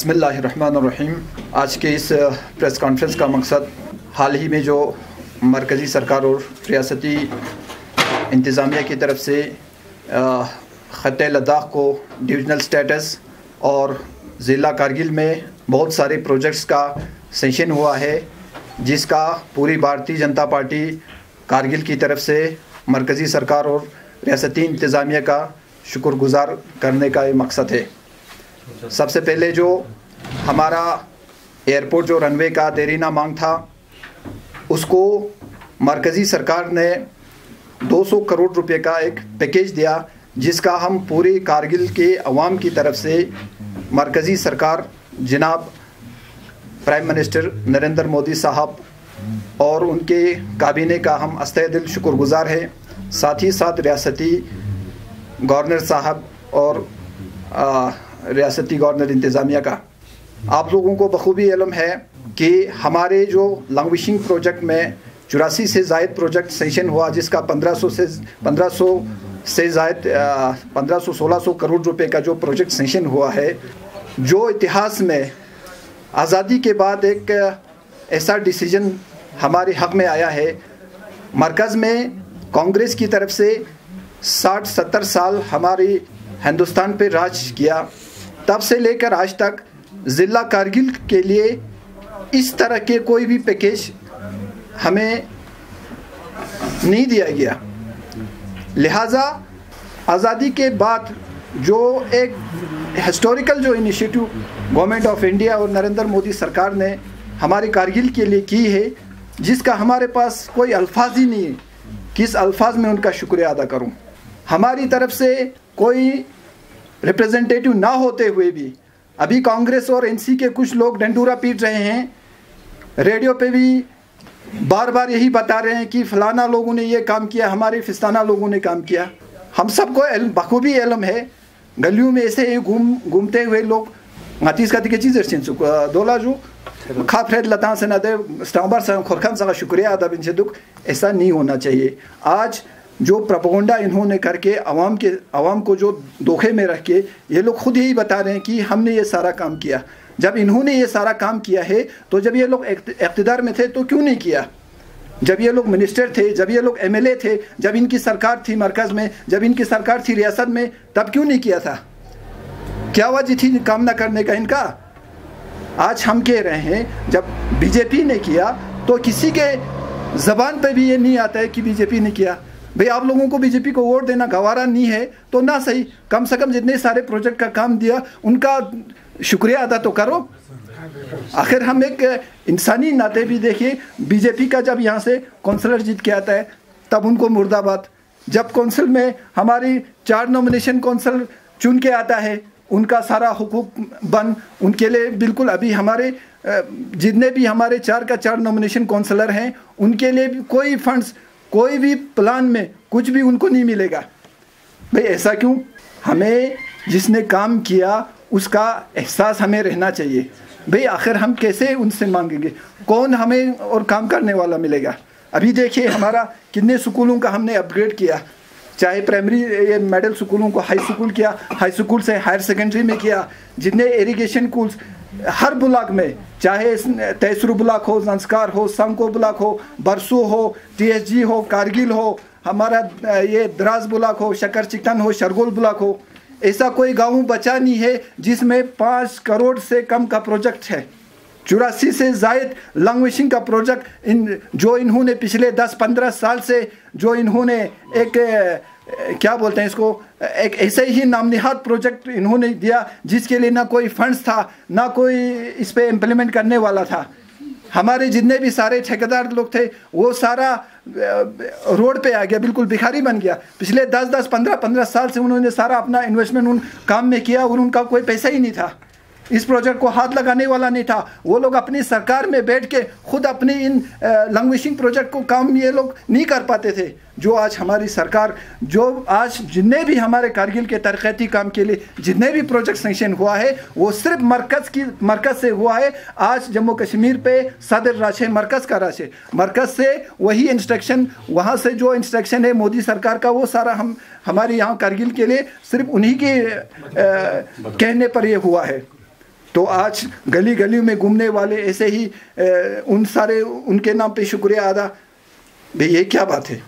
बिस्मिल्लाहिर्रहमानिर्रहीम। आज के इस प्रेस कॉन्फ्रेंस का मकसद हाल ही में जो मरकज़ी सरकार और रियासती इंतज़ामिया की तरफ से ख़त्ते लद्दाख को डिविजनल स्टेटस और ज़िला कारगिल में बहुत सारे प्रोजेक्ट्स का सेंशन हुआ है, जिसका पूरी भारतीय जनता पार्टी कारगिल की तरफ से मरकज़ी सरकार और रियासती इंतज़ामिया का शुक्रगुज़ार करने का ये मकसद है। सबसे पहले जो हमारा एयरपोर्ट जो रनवे का देरीना मांग था, उसको मरकज़ी सरकार ने 200 करोड़ रुपए का एक पैकेज दिया, जिसका हम पूरी कारगिल के अवाम की तरफ से मरकज़ी सरकार जनाब प्राइम मिनिस्टर नरेंद्र मोदी साहब और उनके काबीने का हम अस्ते दिल शुक्रगुज़ार है। साथ ही साथ रियासती गवर्नर साहब और रियासती गवर्नर इंतज़ामिया का। आप लोगों को बखूबी इल्म है कि हमारे जो लैंग्वेजिंग प्रोजेक्ट में 84 से ज़ायद प्रोजेक्ट सेंशन हुआ, जिसका 1500 से ज़ायद 1500-1600 करोड़ रुपए का जो प्रोजेक्ट सेंशन हुआ है, जो इतिहास में आज़ादी के बाद एक ऐसा डिसीजन हमारे हक़ में आया है। मरकज़ में कांग्रेस की तरफ से 60-70 साल हमारी हिंदुस्तान पे राज किया, तब से लेकर आज तक ज़िला कारगिल के लिए इस तरह के कोई भी पैकेज हमें नहीं दिया गया। लिहाजा आज़ादी के बाद जो एक हिस्टोरिकल जो इनिशिएटिव गवर्नमेंट ऑफ इंडिया और नरेंद्र मोदी सरकार ने हमारे कारगिल के लिए की है, जिसका हमारे पास कोई अल्फाज ही नहीं है, किस अल्फाज में उनका शुक्रिया अदा करूं। हमारी तरफ से कोई रिप्रेजेंटेटिव ना होते हुए भी अभी कांग्रेस और एनसी के कुछ लोग डंडूरा पीट रहे हैं, रेडियो पे भी बार बार यही बता रहे हैं कि फलाना लोगों ने ये काम किया, हमारे फिस्ताना लोगों ने काम किया। हम सबको बखूबी इल्म है, गलियों में ऐसे घूमते हुए लोग मातीस का दिखे चीज़ दोला जो खाफरेद लता से ना दे स्टाम्बर से खुरखन सा शुक्रिया अदा बिन दुख, ऐसा नहीं होना चाहिए। आज जो प्रोपेगेंडा इन्होंने करके अवाम को जो धोखे में रख के ये लोग खुद यही बता रहे हैं कि हमने ये सारा काम किया। जब इन्होंने ये सारा काम किया है तो जब ये लोग इक़्तिदार में थे तो क्यों नहीं किया? जब ये लोग मिनिस्टर थे, जब ये लोग एमएलए थे, जब इनकी सरकार थी मरकज़ में, जब इनकी सरकार थी रियासत में, तब क्यों नहीं किया था? क्या वजह थी काम ना करने का इनका? आज हम कह रहे हैं जब बीजेपी ने किया तो किसी के ज़बान पे भी ये नहीं आता है कि बीजेपी ने किया। भाई आप लोगों को बीजेपी को वोट देना गवारा नहीं है तो ना सही, कम से कम जितने सारे प्रोजेक्ट का काम दिया उनका शुक्रिया अदा तो करो। आखिर हम एक इंसानी नाते भी देखिए, बीजेपी का जब यहाँ से कौंसलर जीत के आता है तब उनको मुर्दाबाद, जब कौंसिल में हमारी 4 नॉमिनेशन कौंसिल चुन के आता है उनका सारा हुकूक बंद, उनके लिए बिल्कुल अभी हमारे जितने भी हमारे 4 का 4 नॉमिनेशन कौंसलर हैं उनके लिए भी कोई फंड्स, कोई भी प्लान में कुछ भी उनको नहीं मिलेगा। भाई ऐसा क्यों? हमें जिसने काम किया उसका एहसास हमें रहना चाहिए। भाई आखिर हम कैसे उनसे मांगेंगे? कौन हमें और काम करने वाला मिलेगा? अभी देखिए हमारा कितने स्कूलों का हमने अपग्रेड किया, चाहे प्राइमरी ये मिडिल स्कूलों को हाई स्कूल किया, हाई स्कूल से हायर सेकेंडरी में किया, जितने इरिगेशन स्कूल्स हर ब्लॉक में, चाहे तैसरू ब्लॉक हो, संस्कार हो, संको ब्लॉक हो, बरसू हो, टीएसजी हो, कारगिल हो, हमारा ये द्रास ब्लॉक हो, शकर चिकन हो, शरगोल ब्लॉक हो, ऐसा कोई गांव बचा नहीं है जिसमें 5 करोड़ से कम का प्रोजेक्ट है। 84 से ज़ायद लैंग्वेजिंग का प्रोजेक्ट जो इन्होंने पिछले 10-15 साल से जो इन्होंने एक क्या बोलते हैं इसको, एक ऐसे ही नामनिहाद प्रोजेक्ट इन्होंने दिया जिसके लिए ना कोई फंड्स था, ना कोई इस पे इम्प्लीमेंट करने वाला था। हमारे जितने भी सारे ठेकेदार लोग थे वो सारा रोड पे आ गया, बिल्कुल भिखारी बन गया। पिछले 10-10, 15-15 साल से उन्होंने सारा अपना इन्वेस्टमेंट उन काम में किया और उनका कोई पैसा ही नहीं था, इस प्रोजेक्ट को हाथ लगाने वाला नहीं था। वो लोग अपनी सरकार में बैठ के खुद अपनी इन लैंग्वेजिंग प्रोजेक्ट को काम ये लोग नहीं कर पाते थे। जो आज हमारी सरकार, जो आज जितने भी हमारे कारगिल के तरक्याती काम के लिए जितने भी प्रोजेक्ट सेंक्शन हुआ है वो सिर्फ मरकज़ से हुआ है। आज जम्मू कश्मीर पे सदर राज है, मरकज़ का राज है, मरकज़ से वही इंस्ट्रक्शन, वहाँ से जो इंस्ट्रक्शन है मोदी सरकार का वो सारा हमारे यहाँ कारगिल के लिए सिर्फ उन्हीं के कहने पर ये हुआ है। तो आज गली गली में घूमने वाले ऐसे ही उनके नाम पे शुक्रिया अदा, भाई ये क्या बात है।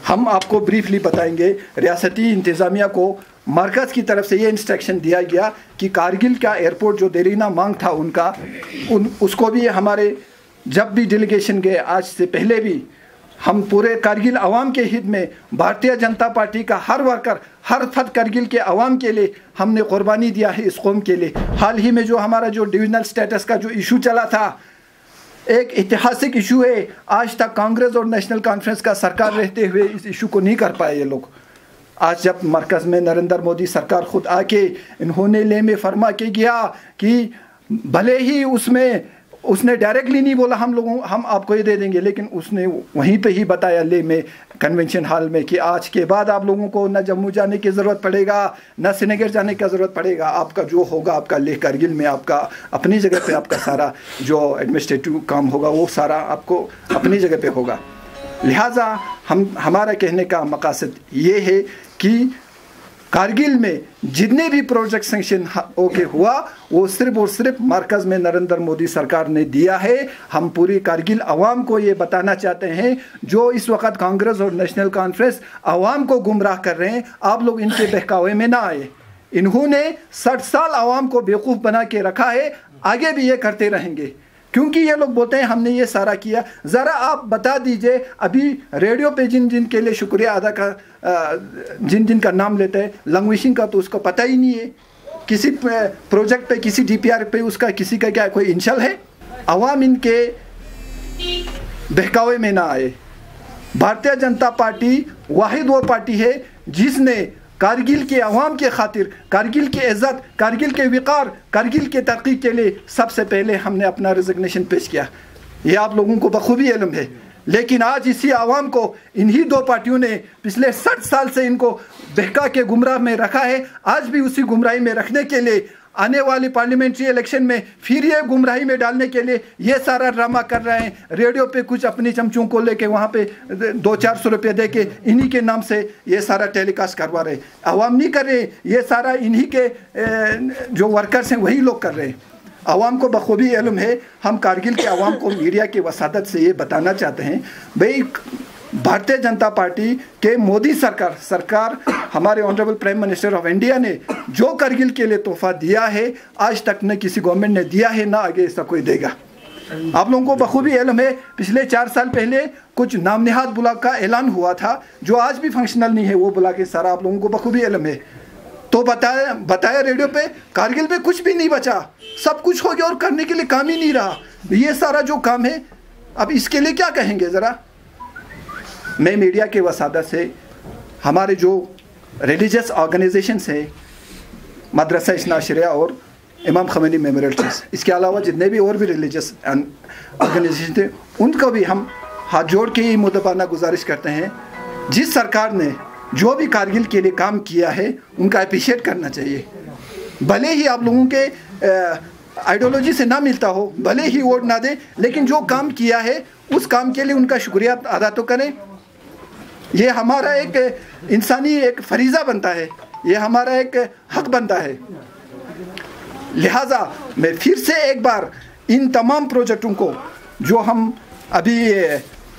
हम आपको ब्रीफली बताएंगे। रियासती इंतज़ामिया को मरकज़ की तरफ से ये इंस्ट्रक्शन दिया गया कि कारगिल का एयरपोर्ट जो देरीना मांग था उनका, उसको भी हमारे जब भी डेलीगेशन गए आज से पहले भी हम पूरे कारगिल अवाम के हित में भारतीय जनता पार्टी का हर वर्कर हर फर्द कारगिल के अवाम के लिए हमने कुर्बानी दिया है इस कौम के लिए। हाल ही में जो हमारा जो डिविजनल स्टेटस का जो इशू चला था, एक ऐतिहासिक इशू है। आज तक कांग्रेस और नेशनल कॉन्फ्रेंस का सरकार रहते हुए इस इशू को नहीं कर पाए ये लोग। आज जब मरकज़ में नरेंद्र मोदी सरकार खुद आके इन्होंने ले में फरमा के गया कि भले ही उसने डायरेक्टली नहीं बोला हम आपको ये दे देंगे, लेकिन उसने वहीं पे ही बताया ले में कन्वेंशन हॉल में कि आज के बाद आप लोगों को न जम्मू जाने की ज़रूरत पड़ेगा न श्रीनगर जाने की ज़रूरत पड़ेगा। आपका जो होगा आपका लेह कारगिल में आपका अपनी जगह पे आपका सारा जो एडमिनिस्ट्रेटिव काम होगा वो सारा आपको अपनी जगह पे होगा। लिहाजा हमारा कहने का मकसद ये है कि कारगिल में जितने भी प्रोजेक्ट सैंक्शन होके हुआ वो सिर्फ और सिर्फ मरकज़ में नरेंद्र मोदी सरकार ने दिया है। हम पूरी कारगिल अवाम को ये बताना चाहते हैं, जो इस वक्त कांग्रेस और नेशनल कॉन्फ्रेंस अवाम को गुमराह कर रहे हैं, आप लोग इनके बहकावे में ना आए। इन्होंने 60 साल अवाम को बेवकूफ़ बना के रखा है, आगे भी ये करते रहेंगे क्योंकि ये लोग बोलते हैं हमने ये सारा किया। ज़रा आप बता दीजिए, अभी रेडियो पे जिन के लिए शुक्रिया अदा का जिन का नाम लेते हैं, लैंग्वेजिंग का तो उसको पता ही नहीं है, किसी प्रोजेक्ट पे किसी DPR पे उसका किसी का क्या कोई इंशल है। अवाम इनके बहकावे में ना आए। भारतीय जनता पार्टी वाहिद वो पार्टी है जिसने कारगिल के अवाम के खातिर, कारगिल की इज़्ज़त, कारगिल के विकार, कारगिल के तरक्की के लिए सबसे पहले हमने अपना रिज़िग्नेशन पेश किया। ये आप लोगों को बखूबी इल्म है। लेकिन आज इसी आवाम को इन्हीं दो पार्टियों ने पिछले 60 साल से इनको बहका के गुमराह में रखा है। आज भी उसी गुमराही में रखने के लिए आने वाली पार्लियामेंट्री इलेक्शन में फिर ये गुमराही में डालने के लिए ये सारा ड्रामा कर रहे हैं। रेडियो पे कुछ अपनी चमचों को लेके वहाँ पे 200-400 रुपये दे के इन्हीं के नाम से ये सारा टेलीकास्ट करवा रहे। अवाम नहीं कर रहे, ये सारा इन्हीं के जो वर्कर्स हैं वही लोग कर रहे हैं। अवाम को बखूबी इल्म है। हम कारगिल के अवाम को मीडिया की वसादत से ये बताना चाहते हैं, भाई भारतीय जनता पार्टी के मोदी सरकार हमारे honourable prime minister of India ने जो कारगिल के लिए तोहफा दिया है, आज तक न किसी गवर्नमेंट ने दिया है, ना आगे ऐसा कोई देगा। आप लोगों को बखूबी इल्म है, पिछले 4 साल पहले कुछ नाम निहाद ब्लॉक का ऐलान हुआ था जो आज भी फंक्शनल नहीं है। वो ब्लॉक के सारा आप लोगों को बखूबी इल्म है। तो बताया रेडियो पे कारगिल पे कुछ भी नहीं बचा, सब कुछ हो गया और करने के लिए काम ही नहीं रहा। ये सारा जो काम है अब इसके लिए क्या कहेंगे ज़रा। मैं मीडिया के वसादत से हमारे जो रिलीजियस ऑर्गेनाइजेशंस हैं, मदरसा इस्ना शरिया और इमाम खमैनी मेमोरियल ट्रस्ट, इसके अलावा जितने भी और भी रिलीजियस ऑर्गेनाइजेशन थे, उनको भी हम हाथ जोड़ के ही मुदबाना गुजारिश करते हैं, जिस सरकार ने जो भी कारगिल के लिए काम किया है उनका अप्रिशिएट करना चाहिए। भले ही आप लोगों के आइडियोलॉजी से ना मिलता हो, भले ही वोट ना दे, लेकिन जो काम किया है उस काम के लिए उनका शुक्रिया अदा तो करें। ये हमारा एक इंसानी एक फरीज़ा बनता है, ये हमारा एक हक बनता है। लिहाजा मैं फिर से एक बार इन तमाम प्रोजेक्टों को जो हम अभी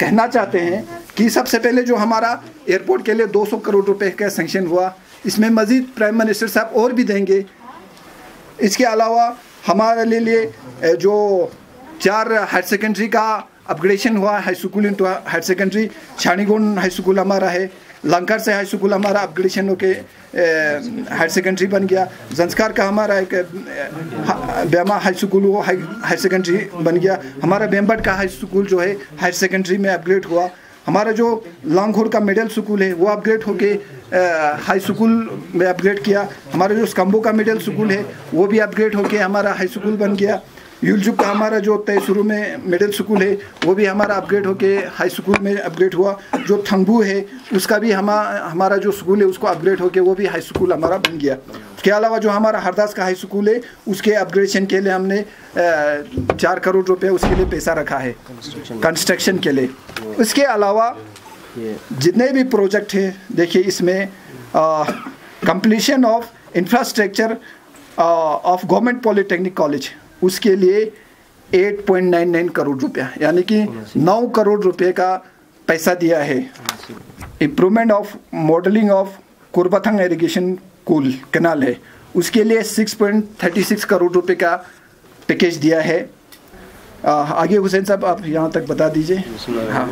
कहना चाहते हैं कि सबसे पहले जो हमारा एयरपोर्ट के लिए 200 करोड़ रुपए का सैंक्शन हुआ, इसमें मज़ीद प्राइम मिनिस्टर साहब और भी देंगे। इसके अलावा हमारे लिए जो 4 हायर सेकेंडरी का अपग्रेडेशन हुआ, high school into higher secondary, Chanigund high school हमारा है, लंकर से हाई स्कूल हमारा अपग्रेडेशन होके हायर सेकेंडरी बन गया, जंस्कार का हमारा एक बेमा हाई स्कूल वो हायर सेकेंडरी बन गया, हमारा बेम्बट का हाई स्कूल जो है हायर सेकेंडरी में अपग्रेड हुआ, हमारा जो लांगहोर का मिडिल स्कूल है वो अपग्रेड होके हाई स्कूल में अपग्रेड किया, हमारा जो स्कम्बो का मिडिल स्कूल है वो भी अपग्रेड होके हमारा हाई स्कूल बन गया, युलजुक का हमारा जो तयसुरु में मिडिल स्कूल है वो भी हमारा अपग्रेड होके हाई स्कूल में अपग्रेड हुआ, जो थंगबू है उसका भी हमारा जो स्कूल है उसको अपग्रेड होके वो भी हाई स्कूल हमारा बन गया। उसके अलावा जो हमारा हरदास का हाई स्कूल है उसके अपग्रेडेशन के लिए हमने 4 करोड़ रुपये उसके लिए पैसा रखा है कंस्ट्रक्शन के लिए। उसके अलावा जितने भी प्रोजेक्ट हैं, देखिए इसमें completion of infrastructure of government polytechnic college, उसके लिए 8.99 करोड़ रुपया, यानी कि 9 करोड़ रुपए का पैसा दिया है। Improvement of modelling of Kurbathang irrigation कूल कैनाल है, उसके लिए 6.36 करोड़ रुपए का पैकेज दिया है। आगे हुसैन साहब आप यहाँ तक बता दीजिए। हाँ,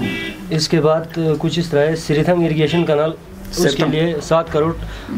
इसके बाद कुछ इस तरह है, श्रीथंग इरिगेशन कनाल, उसके लिए 7 करोड़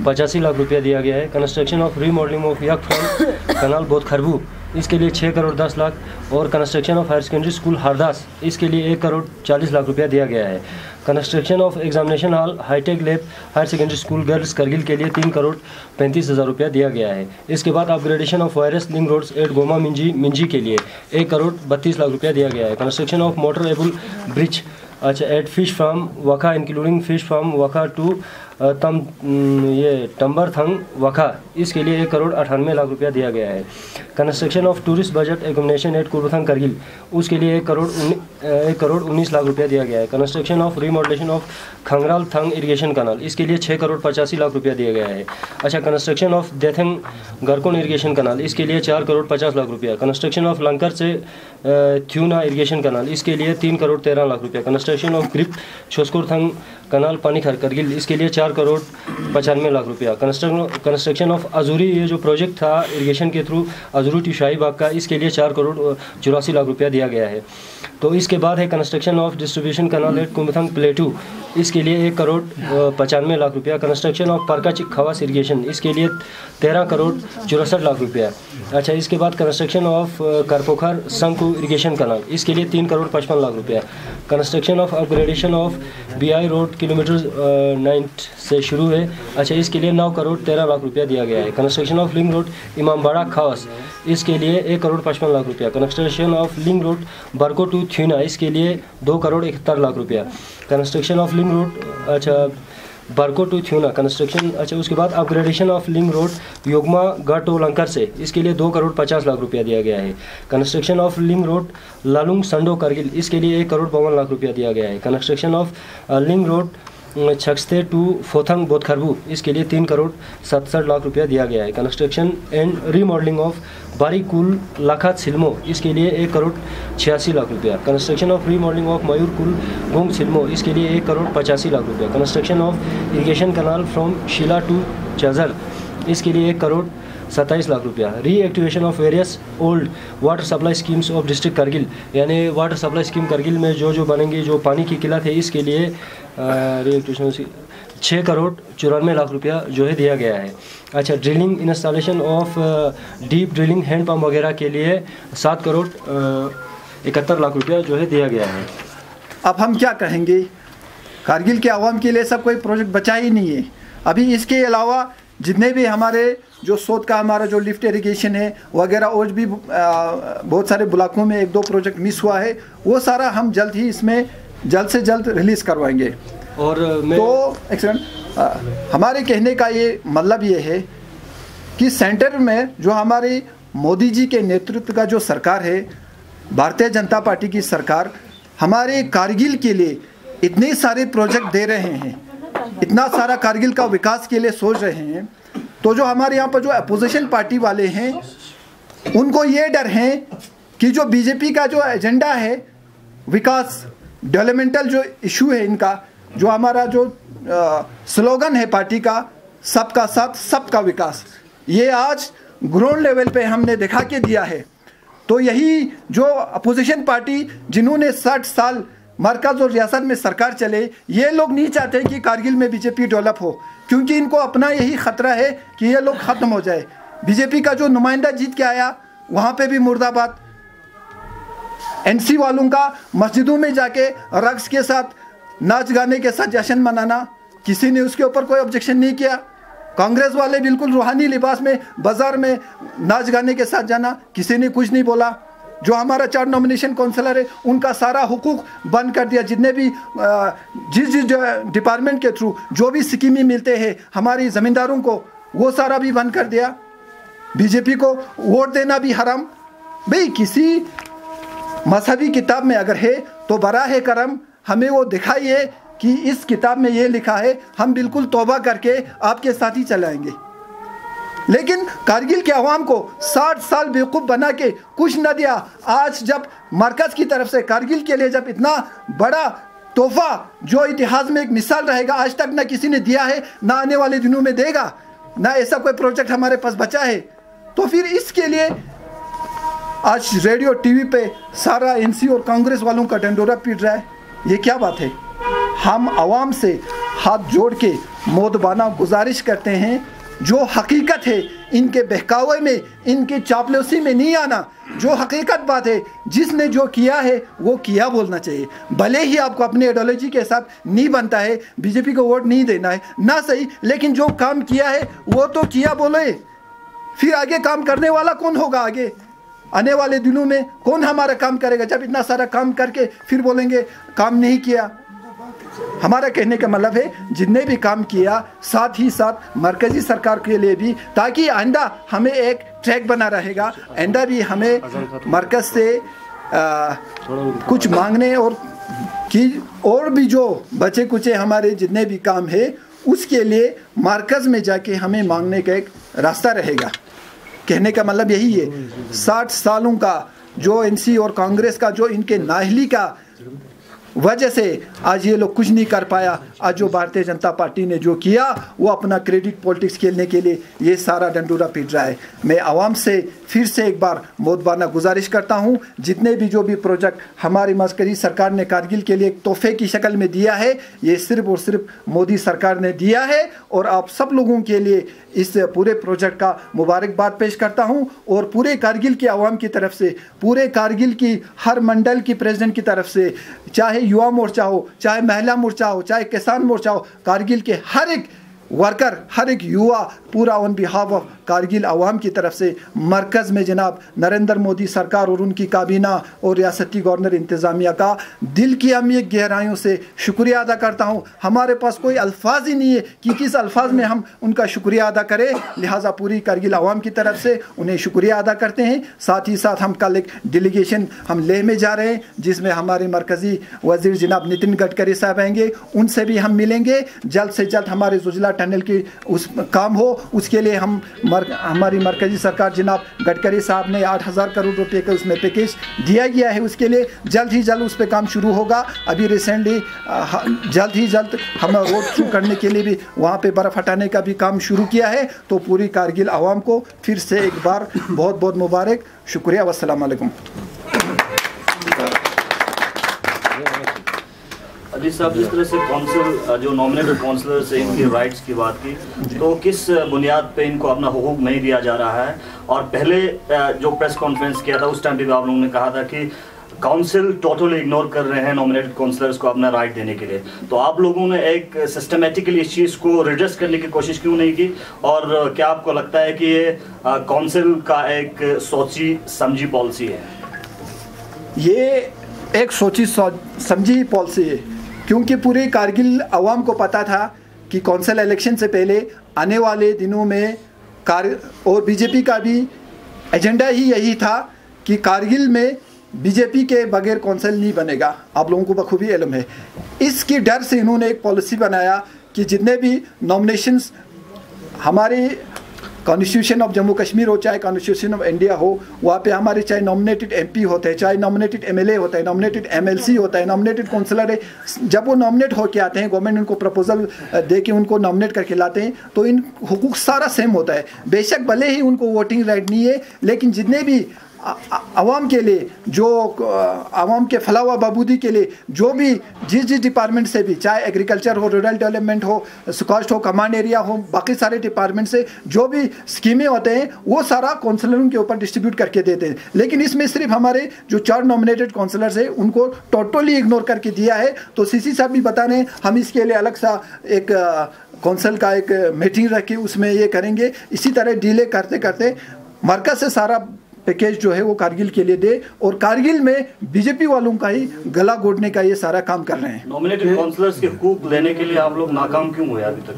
85 लाख रुपया दिया गया है। कंस्ट्रक्शन ऑफ रीमॉडलिंग ऑफ यक फ्रॉम कनाल बोध खरबू, इसके लिए 6 करोड़ 10 लाख। और construction of higher secondary school Hardas, इसके लिए 1 करोड़ 40 लाख रुपया दिया गया है। Construction of examination hall hitech lab higher secondary school girls Kargil के लिए 3 करोड़ 35 हज़ार रुपया दिया गया है। इसके बाद upgradation of various link roads at Goma Minji के लिए 1 करोड़ 32 लाख रुपया दिया गया है। Construction of motorable bridge at fish farm Wakha including fish farm Wakha to Tumbur Thang Wakha, इसके लिए 1 करोड़ 98 लाख रुपया दिया गया है। Construction of tourist budget accommodation at Kurbathang Kargil, उसके लिए 1 करोड़ 19 लाख रुपया दिया गया है। कंस्ट्रक्शन ऑफ रीमॉडलेशन ऑफ खंगराल थंग इरिगेशन कनाल, इसके लिए 6 करोड़ 85 लाख रुपया दिया गया है। अच्छा, कंस्ट्रक्शन ऑफ देथंग गरकोन इरिगेशन कनाल, इसके लिए 4 करोड़ 50 लाख रुपया। कंस्ट्रक्शन ऑफ लंकर से थ्यूना इरिगेशन कनाल, इसके लिए 3 करोड़ 13 लाख रुपया। कंस्ट्रक्शन ऑफ ग्रिप छोस्कोर थंग कनाल पानीखर करगिल, इसके लिए 4 करोड़ 95 लाख रुपया। कंस्ट्रक्शन ऑफ अजूरी, ये जो प्रोजेक्ट था इरिगेशन के थ्रू अजूरी टू शाही बाग का, इसके लिए 4 करोड़ 84 लाख रुपया दिया गया है। तो इसके बाद है construction of distribution canal at Kumthang plateau, इसके लिए 1 करोड़ 95 लाख रुपया। कंस्ट्रक्शन ऑफ परकाचिक खवास इरिगेशन, इसके लिए 13 करोड़ 64 लाख रुपया। अच्छा, इसके बाद कंस्ट्रक्शन ऑफ करपोखर संकु इरिगेशन कनाल, इसके लिए 3 करोड़ 55 लाख रुपया। Construction of upgradation of BI road kilometre 9 से शुरू है। अच्छा, इसके लिए 9 करोड़ 13 लाख रुपया दिया गया है। Construction of link road Imambara Khas, इसके लिए 1 करोड़ 55 लाख रुपया। Construction of link road Barko to Thyuna, इसके लिए 2 करोड़ 71 लाख रुपया। कंस्ट्रक्शन ऑफ लिंक रोड अच्छा बरको टू थ्यूना कंस्ट्रक्शन। अच्छा, उसके बाद अपग्रेडेशन ऑफ लिंक रोड योगमा गटो लंकर से, इसके लिए 2 करोड़ 50 लाख रुपया दिया गया है। Construction of link road Lalung Sando Kargil, इसके लिए 1 करोड़ 52 लाख रुपया दिया गया है। Construction of link road Chhakste to Phothang Bodhkharbu, इसके लिए 3 करोड़ 67 लाख रुपया दिया गया है। Construction and remodelling of Barikul Lakhat Silmo, इसके लिए 1 करोड़ 86 लाख रुपया। Construction of remodelling of Mayurkul Gong Silmo, इसके लिए 1 करोड़ 85 लाख रुपया। Construction of irrigation canal from Shila to Chajal, इसके लिए 1 करोड़ 27 लाख रुपया। Reactivation of various old water supply schemes of district Kargil, यानी वाटर सप्लाई स्कीम करगिल में जो बनेंगी, जो पानी की किल्लत है, इसके लिए रीएक्टिवेशन 6 करोड़ 94 लाख रुपया जो है दिया गया है। अच्छा, drilling installation of deep drilling hand pump वगैरह के लिए 7 करोड़ 71 लाख रुपया जो है दिया गया है। अब हम क्या कहेंगे, कारगिल के आवाम के लिए सब कोई प्रोजेक्ट बचा ही नहीं है। अभी इसके अलावा जितने भी हमारे जो सोत का हमारा जो लिफ्ट इरिगेशन है वगैरह, और भी बहुत सारे ब्लॉकों में 1-2 प्रोजेक्ट मिस हुआ है, वो सारा हम जल्द ही इसमें जल्द से जल्द रिलीज़ करवाएंगे। और तो एक्सीलेंट, हमारे कहने का ये मतलब ये है कि सेंटर में जो हमारी मोदी जी के नेतृत्व का जो सरकार है, भारतीय जनता पार्टी की सरकार, हमारे कारगिल के लिए इतने सारे प्रोजेक्ट दे रहे हैं, इतना सारा कारगिल का विकास के लिए सोच रहे हैं। तो जो हमारे यहाँ पर जो अपोजिशन पार्टी वाले हैं, उनको ये डर है कि जो बीजेपी का जो एजेंडा है, विकास डेवलपमेंटल जो इशू है इनका, जो हमारा जो स्लोगन है पार्टी का, सबका साथ सबका विकास, ये आज ग्राउंड लेवल पे हमने दिखा के दिया है। तो यही जो अपोजिशन पार्टी जिन्होंने 60 साल मरकज और रियासत में सरकार चले, ये लोग नहीं चाहते कि कारगिल में बीजेपी डेवलप हो, क्योंकि इनको अपना यही खतरा है कि ये लोग ख़त्म हो जाए। बीजेपी का जो नुमाइंदा जीत के आया, वहाँ पे भी मुर्दाबाद। एनसी वालों का मस्जिदों में जाके रक्स के साथ, नाच गाने के साथ जश्न मनाना, किसी ने उसके ऊपर कोई ऑब्जेक्शन नहीं किया। कांग्रेस वाले बिल्कुल रूहानी लिबास में बाजार में नाच गाने के साथ जाना, किसी ने कुछ नहीं बोला। जो हमारा 4 नॉमिनेशन काउंसलर है, उनका सारा हुकूक बंद कर दिया। जितने भी जिस डिपार्टमेंट के थ्रू जो भी स्कीमें मिलते हैं हमारी ज़मींदारों को, वो सारा भी बंद कर दिया। बीजेपी को वोट देना भी हराम। भाई, किसी मजहबी किताब में अगर है तो बराह करम हमें वो दिखाइए कि इस किताब में ये लिखा है, हम बिल्कुल तौबा करके आपके साथ ही चलाएंगे। लेकिन कारगिल के अवाम को 60 साल बेवकूफ़ बना के कुछ न दिया। आज जब मरकज़ की तरफ से कारगिल के लिए जब इतना बड़ा तोहफा जो इतिहास में एक मिसाल रहेगा, आज तक ना किसी ने दिया है, ना आने वाले दिनों में देगा, ना ऐसा कोई प्रोजेक्ट हमारे पास बचा है, तो फिर इसके लिए आज रेडियो टीवी पे सारा एनसी और कांग्रेस वालों का डंडोरा पीट रहा है। ये क्या बात है? हम आवाम से हाथ जोड़ के मोदबाना गुजारिश करते हैं, जो हकीकत है इनके बहकावे में, इनके चापलूसी में नहीं आना। जो हकीकत बात है, जिसने जो किया है वो किया बोलना चाहिए। भले ही आपको अपने आइडियोलॉजी के साथ नहीं बनता है, बीजेपी को वोट नहीं देना है ना, सही, लेकिन जो काम किया है वो तो किया बोले। फिर आगे काम करने वाला कौन होगा? आगे आने वाले दिनों में कौन हमारा काम करेगा? जब इतना सारा काम करके फिर बोलेंगे काम नहीं किया। हमारा कहने का मतलब है जितने भी काम किया, साथ ही साथ मरकज़ी सरकार के लिए भी, ताकि आइंदा हमें एक ट्रैक बना रहेगा, आइंदा भी हमें मरकज़ से कुछ मांगने और भी जो बचे कुचे हमारे जितने भी काम है, उसके लिए मरकज़ में जाके हमें मांगने का एक रास्ता रहेगा। कहने का मतलब यही है, 60 सालों का जो एनसी और कांग्रेस का जो इनके नाअहली का वजह से आज ये लोग कुछ नहीं कर पाया। आज जो भारतीय जनता पार्टी ने जो किया वो अपना क्रेडिट पॉलिटिक्स खेलने के लिए ये सारा डंडोरा पीट रहा है। मैं आवाम से फिर से एक बार मोदबाना गुजारिश करता हूँ, जितने भी जो भी प्रोजेक्ट हमारी मरकज़ी सरकार ने कारगिल के लिए एक तोहफे की शक्ल में दिया है, ये सिर्फ और सिर्फ मोदी सरकार ने दिया है। और आप सब लोगों के लिए इस पूरे प्रोजेक्ट का मुबारकबाद पेश करता हूँ। और पूरे कारगिल के अवाम की तरफ से, पूरे कारगिल की हर मंडल की प्रेसिडेंट की तरफ से, चाहे युवा मोर्चा हो, चाहे महिला मोर्चा हो, चाहे किसान मोर्चा हो, कारगिल के हर एक वर्कर, हर एक युवा, पूरा ऑन बिहाफ ऑफ कारगिल अवाम की तरफ से मरकज़ में जनाब नरेंद्र मोदी सरकार और उनकी काबीना और रियासती गवर्नर इंतज़ामिया का दिल की अमीर गहराइयों से शुक्रिया अदा करता हूँ। हमारे पास कोई अल्फाज ही नहीं है कि किस अल्फाज में हम उनका शुक्रिया अदा करें, लिहाजा पूरी कारगिल अवाम की तरफ से उन्हें शुक्रिया अदा करते हैं। साथ ही साथ हम कल एक डेलीगेशन हम लेह में जा रहे हैं, जिसमें हमारे मरकज़ी वज़ीर जनाब नितिन गडकरी साहब आएंगे, उनसे भी हम मिलेंगे। जल्द से जल्द हमारे जुजला टनल की उस काम हो, उसके लिए हमारी मरकज़ी सरकार जनाब गडकरी साहब ने 8,000 करोड़ रुपए का उसमें पैकेज दिया गया है, उसके लिए जल्द ही जल्द उस पर काम शुरू होगा। अभी रिसेंटली जल्द ही जल्द हम रोड थ्रू करने के लिए भी वहाँ पे बर्फ़ हटाने का भी काम शुरू किया है। तो पूरी कारगिल आवाम को फिर से एक बार बहुत बहुत मुबारक, शुक्रिया, वस्सलाम वालेकुम। अभी साहब, जिस तरह से काउंसिल जो नॉमिनेटेड काउंसलर से इनके राइट्स की बात की, तो किस बुनियाद पे इनको अपना हुकूक नहीं दिया जा रहा है? और पहले जो प्रेस कॉन्फ्रेंस किया था उस टाइम भी आप लोगों ने कहा था कि काउंसिल टोटली इग्नोर कर रहे हैं नॉमिनेटेड काउंसलर्स को अपना राइट देने के लिए। तो आप लोगों ने एक सिस्टमेटिकली इस चीज़ को रिड्रेस करने की कोशिश क्यों नहीं की? और क्या आपको लगता है कि ये काउंसिल का एक सोची समझी पॉलिसी है? ये एक सोची समझी पॉलिसी है, क्योंकि पूरे कारगिल अवाम को पता था कि कौंसिल इलेक्शन से पहले आने वाले दिनों में और बीजेपी का भी एजेंडा ही यही था कि कारगिल में बीजेपी के बगैर कौंसिल नहीं बनेगा। आप लोगों को बखूबी इल्म है। इसकी डर से इन्होंने एक पॉलिसी बनाया कि जितने भी नॉमिनेशंस हमारे कॉन्स्टिट्यूशन ऑफ जम्मू कश्मीर हो, चाहे कॉन्स्टिट्यूशन ऑफ इंडिया हो, वहाँ पे हमारे चाहे नॉमिनेटेड एमपी होते हैं, चाहे नॉमिनेटेड एमएलए होता है, नॉमिनेटेड एमएलसी होता है, नॉमिनेटेड काउंसलर है, जब वो नॉमिनेट होके आते हैं, गवर्नमेंट उनको प्रपोजल दे के उनको नॉमिनेट करके लाते हैं, तो इन हुकूक सारा सेम होता है। बेशक भले ही उनको वोटिंग राइट नहीं है, लेकिन जितने भी आवाम के लिए, जो आवाम के फलाह व बहबूदी के लिए जो भी जिस डिपार्टमेंट से भी, चाहे एग्रीकल्चर हो, रूरल डेवलपमेंट हो, स्कॉस्ट हो, कमांड एरिया हो, बाकी सारे डिपार्टमेंट से जो भी स्कीमें होते हैं वो सारा काउंसलरों के ऊपर डिस्ट्रीब्यूट करके देते हैं। लेकिन इसमें सिर्फ हमारे जो 4 नॉमिनेटेड काउंसलर्स हैं उनको टोटली इग्नोर करके दिया है। तो सीसी साहब भी बता रहे हैं, हम इसके लिए अलग सा एक काउंसिल का एक मीटिंग रख के उसमें ये करेंगे। इसी तरह डिले करते करते मरकज़ से सारा पैकेज जो है वो कारगिल के लिए दे, और कारगिल में बीजेपी वालों का ही गला घोटने का ये सारा काम कर रहे हैं। नॉमिनेटेड काउंसलर्स के हुकूक लेने के लिए आप लोग नाकाम क्यों हुए अभी तक?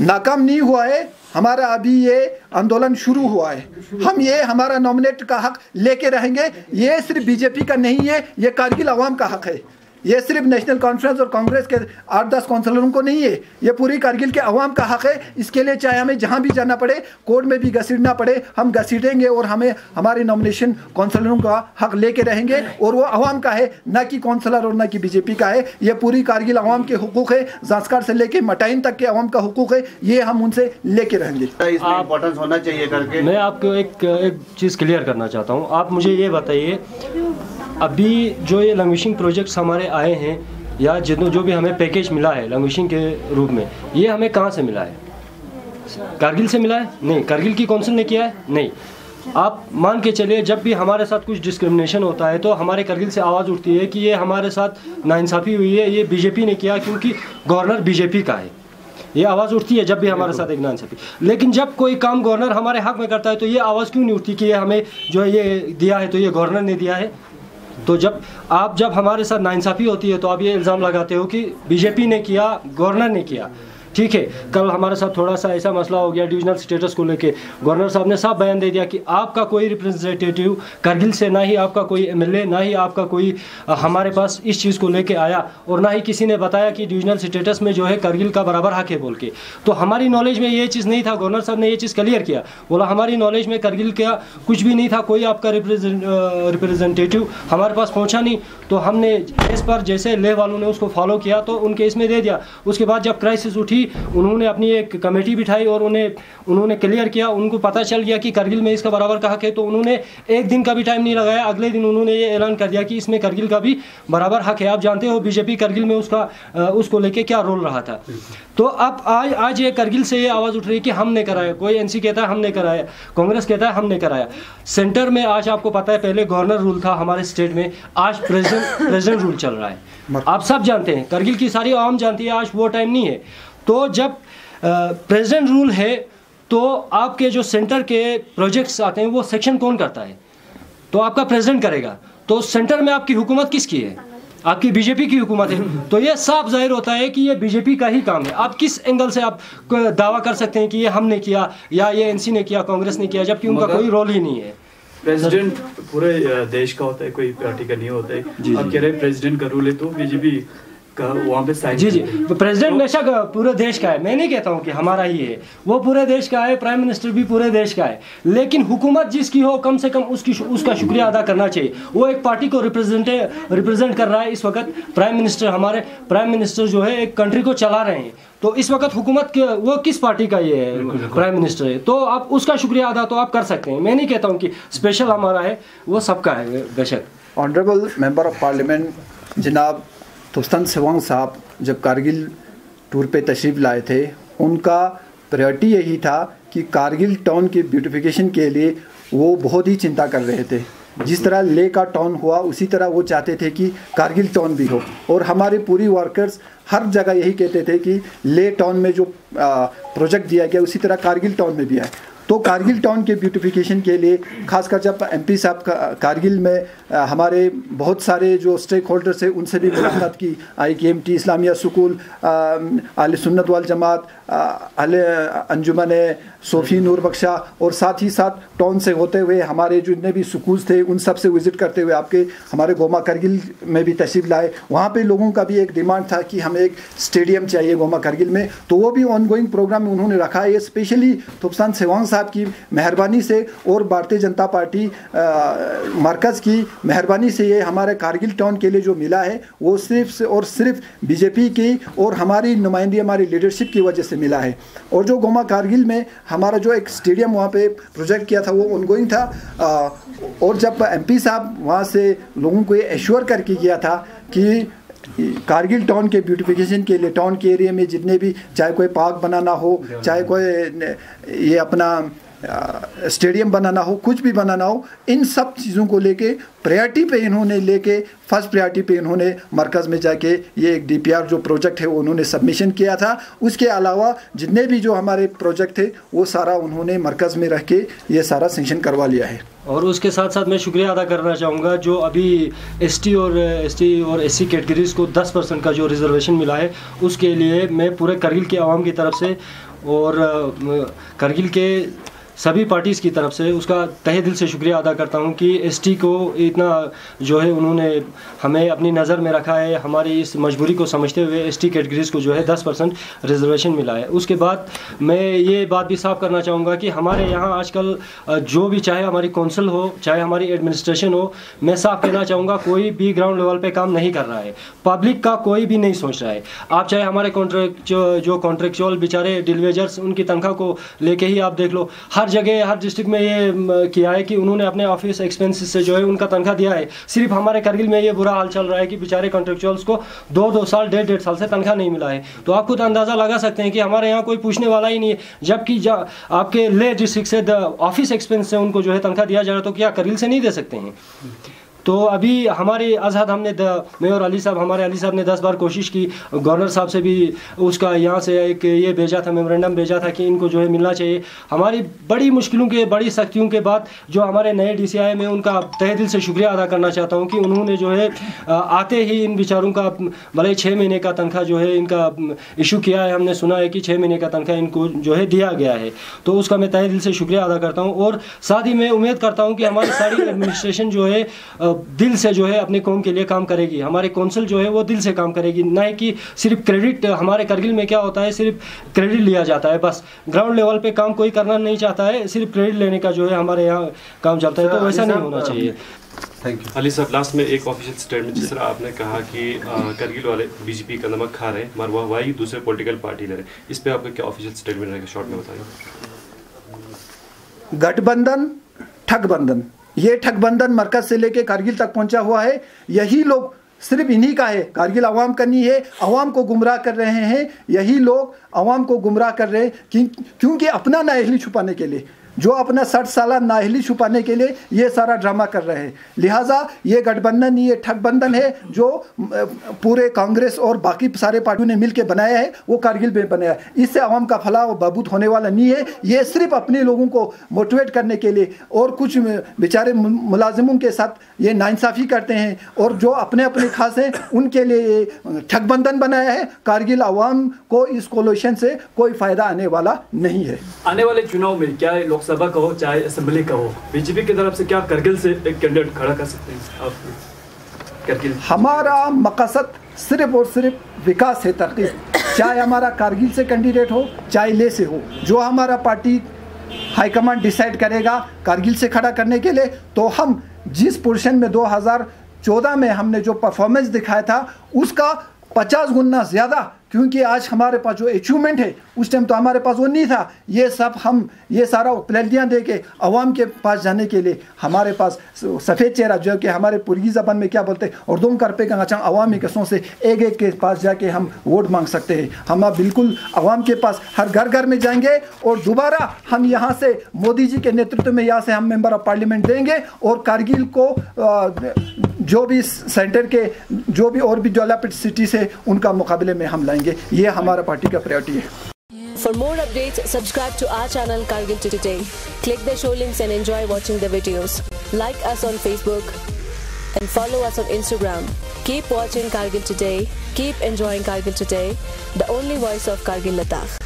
नाकाम नहीं हुआ है, हमारा अभी ये आंदोलन शुरू हुआ है। हम ये हमारा नॉमिनेट का हक लेके रहेंगे। ये सिर्फ बीजेपी का नहीं है, ये कारगिल अवाम का हक है। ये सिर्फ नेशनल कॉन्फ्रेंस और कांग्रेस के 8-10 काउंसलरों को नहीं है, ये पूरी कारगिल के अवाम का हक है। इसके लिए चाहे हमें जहाँ भी जाना पड़े, कोर्ट में भी घसीटना पड़े, हम घसीटेंगे और हमें हमारे नॉमिनेशन काउंसलरों का हक लेके रहेंगे। और वो अवाम का है, ना कि काउंसलर और ना कि बीजेपी का है। ये पूरी कारगिल अवाम के हुकूक है, जांस्कार से लेके मटाइन तक के अवाम का हुकूक है, ये हम उनसे लेके रहेंगे। इसमें इंपॉर्टेंस होना चाहिए करके मैं आपको एक चीज़ क्लियर करना चाहता हूँ। आप मुझे ये बताइए, अभी जो ये लैंग्वेजिंग प्रोजेक्ट्स हमारे आए हैं या जो भी हमें पैकेज मिला है लैंग्वेजिंग के रूप में, ये हमें कहाँ से मिला है? कारगिल से मिला है? नहीं। कारगिल की काउंसिल ने किया है? नहीं। आप मान के चलिए, जब भी हमारे साथ कुछ डिस्क्रिमिनेशन होता है तो हमारे कारगिल से आवाज़ उठती है कि ये हमारे साथ नाइंसाफ़ी हुई है, ये बीजेपी ने किया क्योंकि गवर्नर बीजेपी का है। ये आवाज़ उठती है जब भी हमारे साथ एक नाइंसाफ़ी। लेकिन जब कोई काम गवर्नर हमारे हक में करता है तो ये आवाज़ क्यों नहीं उठती कि ये हमें जो है ये दिया है तो ये गवर्नर ने दिया है? तो जब हमारे साथ नाइंसाफ़ी होती है तो आप ये इल्ज़ाम लगाते हो कि बीजेपी ने किया, गवर्नर ने किया। ठीक है, कल हमारे साथ थोड़ा सा ऐसा मसला हो गया डिविजनल स्टेटस को लेके, गवर्नर साहब ने साफ बयान दे दिया कि आपका कोई रिप्रेजेंटेटिव कारगिल से, ना ही आपका कोई एमएलए, ना ही आपका कोई हमारे पास इस चीज़ को लेके आया, और ना ही किसी ने बताया कि डिविजनल स्टेटस में जो है कारगिल का बराबर हक है बोल के। तो हमारी नॉलेज में ये चीज़ नहीं था। गवर्नर साहब ने ये चीज़ क्लियर किया, बोला हमारी नॉलेज में कारगिल का कुछ भी नहीं था, कोई आपका रिप्रेजेंटेटिव हमारे पास पहुँचा नहीं। तो हमने इस पर जैसे लेह वालों ने उसको फॉलो किया तो उनके इसमें दे दिया। उसके बाद जब क्राइसिस उठी, उन्होंने अपनी एक कमेटी बिठाई और उन्होंने क्लियर किया, उनको पता चल गया कि कारगिल में इसका बराबर का हक है। तो उन्होंने एक दिन का भी टाइम नहीं लगाया, अगले दिन उन्होंने ये ऐलान कर दिया कि इसमें कारगिल का भी बराबर हक है। आप जानते हो बीजेपी कारगिल में उसको लेके क्या रोल रहा था। तो अब आज ये कारगिल से ये आवाज़ उठ रही है कि हमने कराया, कोई एनसी कहता है हमने कराया, कांग्रेस कहता है हमने कराया। सेंटर में आज आपको पता है पहले गवर्नर रूल था हमारे स्टेट में, आज प्रेसिडेंट रूल चल रहा है। आप सब जानते हैं, कारगिल की सारी आवाम जानती है, आज वो टाइम नहीं है। तो जब प्रेसिडेंट रूल है तो आपके जो सेंटर के प्रोजेक्ट्स आते हैं वो सेक्शन कौन करता है? तो आपका प्रेसिडेंट करेगा। तो सेंटर में आपकी हुकूमत किसकी है? आपकी बीजेपी की हुकूमत है। तो ये साफ जाहिर होता है कि ये बीजेपी का ही काम है। आप किस एंगल से आप दावा कर सकते हैं कि ये हमने किया या ये एनसी ने किया, कांग्रेस ने किया, जबकि उनका कोई रोल ही नहीं है। प्रेसिडेंट पूरे देश का होता है, कोई पार्टी का नहीं होता है। आप कह रहे हैं प्रेसिडेंट का रूल है तो बीजेपी का वहाँ पे साइन। जी प्रेसिडेंट बेशक पूरे देश का है, मैं नहीं कहता हूँ कि हमारा ही है, वो पूरे देश का है, प्राइम मिनिस्टर भी पूरे देश का है। लेकिन हुकूमत जिसकी हो कम से कम उसका शुक्रिया अदा करना चाहिए। वो एक पार्टी को रिप्रेजेंट कर रहा है इस वक्त। हमारे प्राइम मिनिस्टर जो है एक कंट्री को चला रहे हैं। तो इस वक्त हुकूमत के वो किस पार्टी का ये है? प्राइम मिनिस्टर है। तो आप उसका शुक्रिया अदा तो आप कर सकते हैं। मैं नहीं कहता हूँ कि स्पेशल हमारा है, वो सबका है बेशक। ऑनरेबल मेंबर ऑफ पार्लियामेंट जनाब तुस्तन सेवांग साहब जब कारगिल टूर पे तशरीफ़ लाए थे, उनका प्रायोरिटी यही था कि कारगिल टाउन की ब्यूटिफिकेशन के लिए वो बहुत ही चिंता कर रहे थे। जिस तरह ले का टाउन हुआ उसी तरह वो चाहते थे कि कारगिल टाउन भी हो। और हमारे पूरी वर्कर्स हर जगह यही कहते थे कि ले टाउन में जो प्रोजेक्ट दिया गया उसी तरह कारगिल टाउन में भी आए। तो कारगिल टाउन के ब्यूटिफिकेशन के लिए खासकर जब एमपी साहब कारगिल में हमारे बहुत सारे जो स्टेक होल्डर्स हैं उनसे भी मुलाकात की, IKMT, इस्लामिया स्कूल, आले सुन्नत वाल जमात, आले अंजुमन सोफ़ी नूर बख्शा, और साथ ही साथ टाउन से होते हुए हमारे जो जितने भी स्कूल्स थे उन सब से विज़िट करते हुए आपके हमारे गोमा कारगिल में भी तशरीफ़ लाए। वहाँ पे लोगों का भी एक डिमांड था कि हमें एक स्टेडियम चाहिए गोमा कारगिल में, तो वो भी ऑनगोइंग प्रोग्राम में उन्होंने रखा है। ये स्पेशली तुफसान सेवांग साहब की मेहरबानी से और भारतीय जनता पार्टी मरकज़ की मेहरबानी से ये हमारे कारगिल टाउन के लिए जो मिला है वो सिर्फ और सिर्फ बीजेपी की और हमारी नुमाइंदी हमारी लीडरशिप की वजह से मिला है। और जो गोमा कारगिल में हमारा जो एक स्टेडियम वहाँ पे प्रोजेक्ट किया था वो ऑनगोइंग था। और जब MP साहब वहाँ से लोगों को ये एश्योर करके किया था कि कारगिल टाउन के ब्यूटिफिकेशन के लिए टाउन के एरिया में जितने भी, चाहे कोई पार्क बनाना हो, चाहे कोई ये अपना स्टेडियम बनाना हो, कुछ भी बनाना हो, इन सब चीज़ों को लेके प्रायोरिटी पे इन्होंने लेके फर्स्ट प्रायोरिटी पे इन्होंने मरकज़ में जाके ये एक DPR जो प्रोजेक्ट है वो उन्होंने सबमिशन किया था। उसके अलावा जितने भी जो हमारे प्रोजेक्ट थे वो सारा उन्होंने मरकज़ में रख के ये सारा सेंक्शन करवा लिया है। और उसके साथ साथ मैं शुक्रिया अदा करना चाहूँगा जो अभी ST और SC कैटेगरीज़ को 10% का जो रिजर्वेशन मिला है उसके लिए मैं पूरे कारगिल के आवाम की तरफ से और कारगिल के सभी पार्टीज़ की तरफ से उसका तहे दिल से शुक्रिया अदा करता हूं कि एसटी को इतना जो है उन्होंने हमें अपनी नज़र में रखा है। हमारी इस मजबूरी को समझते हुए एसटी कैटेगरीज़ को जो है 10% रिजर्वेशन मिला है। उसके बाद मैं ये बात भी साफ करना चाहूँगा कि हमारे यहाँ आजकल जो भी, चाहे हमारी कौंसिल हो चाहे हमारी एडमिनिस्ट्रेशन हो, मैं साफ कहना चाहूँगा कोई भी ग्राउंड लेवल पे काम नहीं कर रहा है। पब्लिक का कोई भी नहीं सोच रहा है। आप चाहे हमारे कॉन्ट्रेक्चुअल बेचारे डिलीवेजर्स, उनकी तनख्वाह को लेके ही आप देख लो, हर जगह हर डिस्ट्रिक्ट में ये किया है कि उन्होंने अपने ऑफिस एक्सपेंसेस से जो है उनका तनख्वाह दिया है। सिर्फ हमारे करगिल में ये बुरा हाल चल रहा है कि बेचारे कॉन्ट्रेक्चुअल्स को 2-2 साल 1.5 साल से तनख्वाह नहीं मिला है। तो आप खुद अंदाज़ा लगा सकते हैं कि हमारे यहाँ कोई पूछने वाला ही नहीं है। जबकि आपके ले डिस्ट्रिक्ट से ऑफिस एक्सपेंस से उनको जो है तनख्वाह दिया जा रहा है, तो क्या करगिल से नहीं दे सकते हैं? तो अभी हमारे आज़ाद मेयर अली साहब ने 10 बार कोशिश की, गवर्नर साहब से भी उसका यहाँ से एक ये भेजा था, मेमोरेंडम भेजा था कि इनको जो है मिलना चाहिए। हमारी बड़ी मुश्किलों के, बड़ी सख्तियों के बाद जो हमारे नए DCI में उनका तहे दिल से शुक्रिया अदा करना चाहता हूँ कि उन्होंने जो है आते ही इन बेचारों का भले 6 महीने का तनख्वाह जो है इनका इशू किया है। हमने सुना है कि 6 महीने का तनख्वाह इनको जो है दिया गया है, तो उसका मैं तहे दिल से शुक्रिया अदा करता हूँ। और साथ ही मैं उम्मीद करता हूँ कि हमारी सारी एडमिनिस्ट्रेशन जो है दिल से जो है अपने कौम के लिए काम करेगी। हमारे कौंसिल जो है वो दिल से काम करेगी, ना कि सिर्फ क्रेडिट। हमारे करगिल में क्या होता है, सिर्फ क्रेडिट लिया जाता है, बस ग्राउंड लेवल पे काम कोई करना नहीं चाहता है, सिर्फ क्रेडिट लेने का जो है हमारे यहाँ काम चलता है। तो वैसा नहीं होना चाहिए। Thank you. अली साहब, लास्ट में एक ऑफिशियल स्टेटमेंट, जिस तरह आपने कहा कि करगिल वाले बीजेपी का नमक खा रहे हैं मगर वही दूसरे पॉलिटिकल पार्टी ले रहे हैं, इस पर आपका क्या ऑफिशियल स्टेटमेंट रहेगा? शॉर्ट में बताइए। गठबंधन ठगबंधन, ये ठगबंधन मरकज से लेके कारगिल तक पहुंचा हुआ है। यही लोग, सिर्फ इन्हीं का है, कारगिल अवाम का नहीं है, अवाम को गुमराह कर रहे हैं। यही लोग अवाम को गुमराह कर रहे हैं क्योंकि अपना नाअहली छुपाने के लिए, जो अपना 60 साल नाअहली छुपाने के लिए ये सारा ड्रामा कर रहे हैं। लिहाजा ये गठबंधन, ये ठगबंधन है जो पूरे कांग्रेस और बाकी सारे पार्टियों ने मिलकर बनाया है, वो कारगिल में बनाया है। इससे अवाम का फलाह व बहबूद होने वाला नहीं है। ये सिर्फ अपने लोगों को मोटिवेट करने के लिए और कुछ बेचारे मुलाजिमों के साथ ये नाइंसाफ़ी करते हैं, और जो अपने अपने खास हैं उनके लिए ये ठगबंधन बनाया है। कारगिल अवाम को इस कोलिशन से कोई फ़ायदा आने वाला नहीं है। आने वाले चुनाव में क्या लोकसभा का हो चाहे असेंबली का हो, बीजेपी की तरफ से क्या करगिल से एक कैंडिडेट खड़ा कर सकते हैं आप? करगिल हमारा मकसद सिर्फ और सिर्फ विकास है, तरक्की। चाहे हमारा कारगिल से कैंडिडेट हो चाहे ले से हो, जो हमारा पार्टी हाईकमांड डिसाइड करेगा कारगिल से खड़ा करने के लिए, तो हम जिस पोजीशन में 2014 में हमने जो परफॉर्मेंस दिखाया था उसका 50 गुना ज़्यादा, क्योंकि आज हमारे पास जो अचीवमेंट है उस टाइम तो हमारे पास वो नहीं था। ये सब हम ये सारा उपलब्धियाँ दे के अवाम के पास जाने के लिए हमारे पास सफ़ेद चेहरा, जो कि हमारे पुर्गी ज़बान में क्या बोलते हैं, और दुम कर पे का अवामी कसों से एक के पास जाके हम वोट मांग सकते हैं। हम अब बिल्कुल अवाम के पास हर घर घर में जाएंगे और दोबारा हम यहाँ से मोदी जी के नेतृत्व में यहाँ से हम मेंबर ऑफ पार्लियामेंट देंगे, और कारगिल को जो भी सेंटर के जो भी और भी डेवलप्ड सिटीज़ है उनका मुकाबले में हम लाएंगे। ये हमारा पार्टी का प्रायोरिटी है। For more updates, subscribe to our channel Kargil Today. Click the show links and enjoy watching the videos. Like us on Facebook and follow us on Instagram. Keep watching Kargil Today. Keep enjoying Kargil Today, the only voice of Kargil Ladakh.